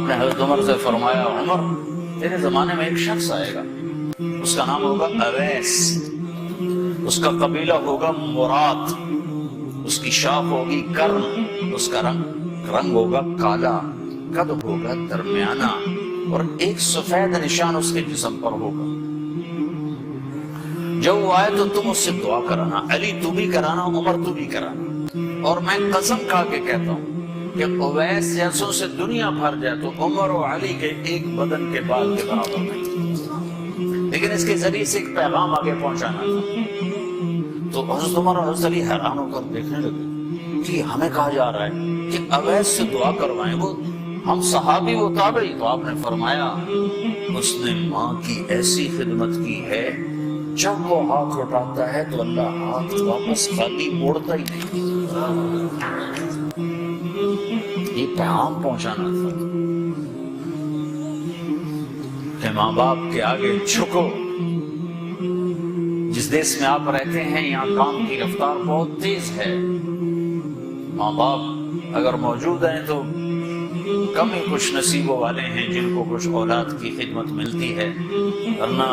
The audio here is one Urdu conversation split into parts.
آپ نے حضرت عمر سے فرمایا عمر تیرے زمانے میں ایک شخص آئے گا، اس کا نام ہوگا اویس، اس کا قبیلہ ہوگا مراد، اس کی شاخ ہوگی کرن، اس کا رنگ ہوگا کالا، قد ہوگا درمیانہ، اور ایک سفید نشان اس کے جسم پر ہوگا۔ جب وہ آئے تو تم اس سے دعا کرانا، علی تو بھی کرانا، عمر تو بھی کرانا، اور میں قسم کھا کے کہتا ہوں کہ اویس جیسوں سے دنیا بھر جائے تو عمر و علی کے ایک بدن کے بال کے برابر نہیں، لیکن اس کے ذریعے سے ایک پیغام آگے پہنچانا تھا۔ تو حضرت عمر اور حضرت علی حیران ہو کر دیکھنے لگے کہ ہمیں کہا جا رہا ہے کہ اویس سے دعا کروائیں، وہ ہم صحابی وہ تابعی۔ تو آپ نے فرمایا اس نے ماں کی ایسی خدمت کی ہے، جب وہ ہاتھ اٹھاتا ہے تو اللہ ہاتھ واپس خالی موڑتا ہی نہیں۔ یہ پیغام پہنچانا تھا کہ ماں باپ کے آگے جھکو۔ جس دیش میں آپ رہتے ہیں یہاں کام کی رفتار بہت تیز ہے، ماں باپ اگر موجود ہیں تو کم ہی کچھ نصیبوں والے ہیں جن کو کچھ اولاد کی خدمت ملتی ہے، ورنہ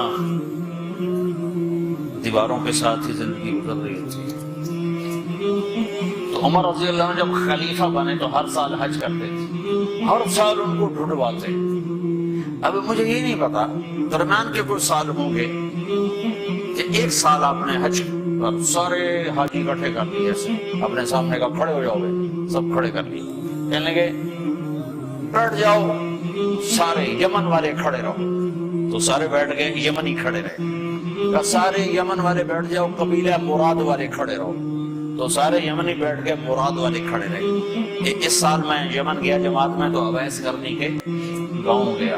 دیواروں کے ساتھ ہی زندگی گزر رہی ہوتی ہے۔ تو عمر رضی اللہ عنہ جب خلیفہ بنے تو ہر سال حج کرتے تھے، ہر سال ان کو ڈھونڈواتے۔ اب مجھے یہ نہیں پتا درمیان کے کوئی سال ہوں گے کہ ایک سال آپ نے حج پر سارے حاجی اکٹھے کر لیے، ایسے اپنے سامنے کا کھڑے ہو جاؤ گے، سب کھڑے کر لیے، کہنے لگے بیٹھ جاؤ، سارے یمن والے کھڑے رہو، تو سارے بیٹھ گئے، یمنی کھڑے رہے۔ سارے یمن والے بیٹھ جاؤ، قبیلہ مراد والے کھڑے رہو، تو سارے یمنی بیٹھ گئے، مراد والے کھڑے رہے۔ اس سال میں یمن گیا جماعت میں، تو اویس کرنی کے گاؤں گیا،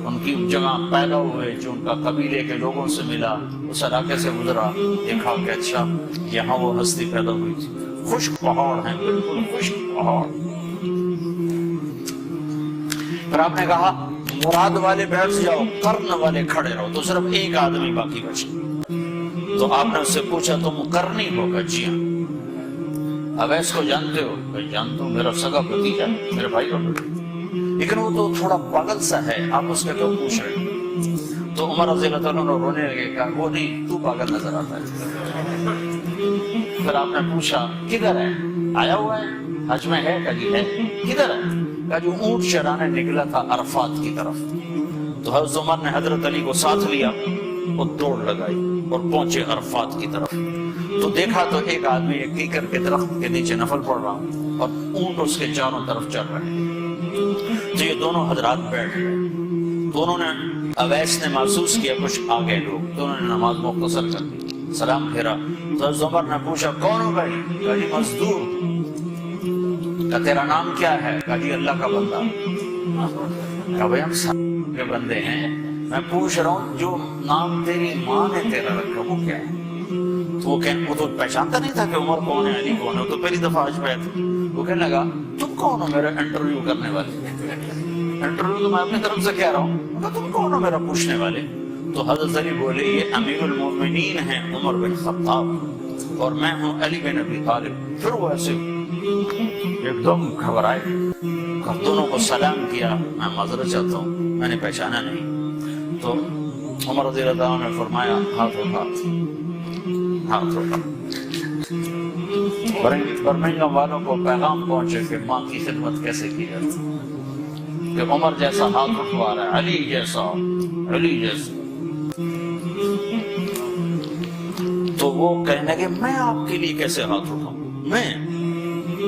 ان کی جگہ پیدا ہوئے، جو ان کا قبیلے کے لوگوں سے ملا، اس علاقے سے گزرا، دیکھا کہ اچھا یہاں وہ ہستی پیدا ہوئی تھی۔ خشک پہاڑ ہیں، بالکل خشک پہاڑ۔ پھر آپ نے کہا مراد والے بیٹھ جاؤ، کرن والے کھڑے رہو، تو صرف ایک آدمی باقی بچے۔ تو آپ نے اس سے پوچھا تم کرنی ہو؟ کہ جی ہاں۔ اویس کو جانتے ہو؟ کہ جانتا ہوں، میرا سگا بھتیجا، میرے بھائی کا بیٹا، لیکن وہ تو تھوڑا پاگل سا ہے، آپ اس کے کیوں پوچھ رہے ہیں؟ تو عمر رضی اللہ عنہ رونے لگے، کہا وہ نہیں، تو پاگل نظر آتا ہے۔ پھر آپ نے پوچھا کدھر ہے؟ آیا ہوا ہے، حج میں ہے؟ کہ جی ہے۔ کدھر ہے؟ کہ جو اونٹ چرانے نکلا تھا عرفات کی طرف۔ تو حضرت عمر نے حضرت علی کو ساتھ لیا اور دوڑ لگائی اور پہنچے عرفات کی طرف۔ تو دیکھا تو ایک آدمی ایک کیکر کے درخت کے نیچے نفل پڑھ رہا اور اونٹ اس کے چاروں طرف چل رہے ہیں۔ تو یہ دونوں حضرات بیٹھ گئے، تو انہوں نے اویس نے محسوس کیا کچھ آگے لوگ، تو انہوں نے نماز مختصر کر دی، سلام پھیرا۔ تو حضرت عمر نے پوچھا کون ہو بھائی؟ کہا جی مزدور۔ کہا تیرا نام کیا ہے؟ کہا جی اللہ کا بندہ۔ کہا بھائی ہم سب کے بندے ہیں، میں پوچھ رہا ہوں جو نام تیری ماں نے تیرا رکھا وہ کیا ہے؟ تو وہ تو پہچانتا نہیں تھا کہ عمر کون ہے، علی کون ہے، تو پہلی دفعہ حج پہ آیا تھا۔ وہ کہنے لگا تم کون ہو میرا انٹرویو کرنے والے؟ انٹرویو تو میں اپنی طرف سے کہہ رہا ہوں، کہا تم کون ہو میرا پوچھنے والے؟ تو حضرت علی بولے یہ امیر المومنین ہیں عمر بن خطاب اور میں ہوں علی بن ابی طالب۔ پھر وہ ایسے ایک دم گھبرائے، دونوں کو سلام کیا، میں معذرت چاہتا ہوں میں نے پہچانا نہیں۔ تو عمر رضی اللہ عنہ نے فرمایا ہاتھ اٹھا، ہاتھ اٹھا۔ برمنگھم والوں کو پیغام پہنچے کہ ماں کی خدمت کیسے کی جاتی، کہ عمر جیسا ہاتھ اٹھوا رہا ہے، علی جیسا، علی جیسا۔ تو وہ کہنے لگے میں آپ کے لیے کیسے ہاتھ اٹھاؤں،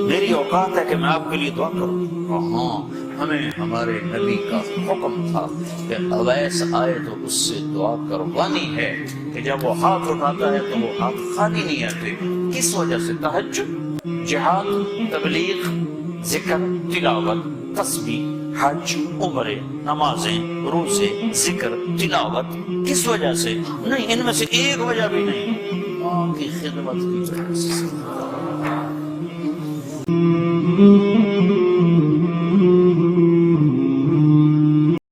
میری اوقات ہے کہ میں آپ کے لیے دعا کروں؟ ہاں ہمیں ہمارے نبی کا حکم تھا کہ اویس آئے تو اس سے دعا کروانی ہے، کہ جب وہ ہاتھ اٹھاتا ہے تو وہ ہاتھ خالی نہیں آتے۔ کس وجہ سے؟ تہجد، جہاد، تبلیغ، ذکر، تلاوت، تسبیح، حج، عمرے، نمازیں، روزے، ذکر، تلاوت۔ کس وجہ سے؟ نہیں، ان میں سے ایک وجہ بھی نہیں، ماں کی خدمت کی وجہ سے۔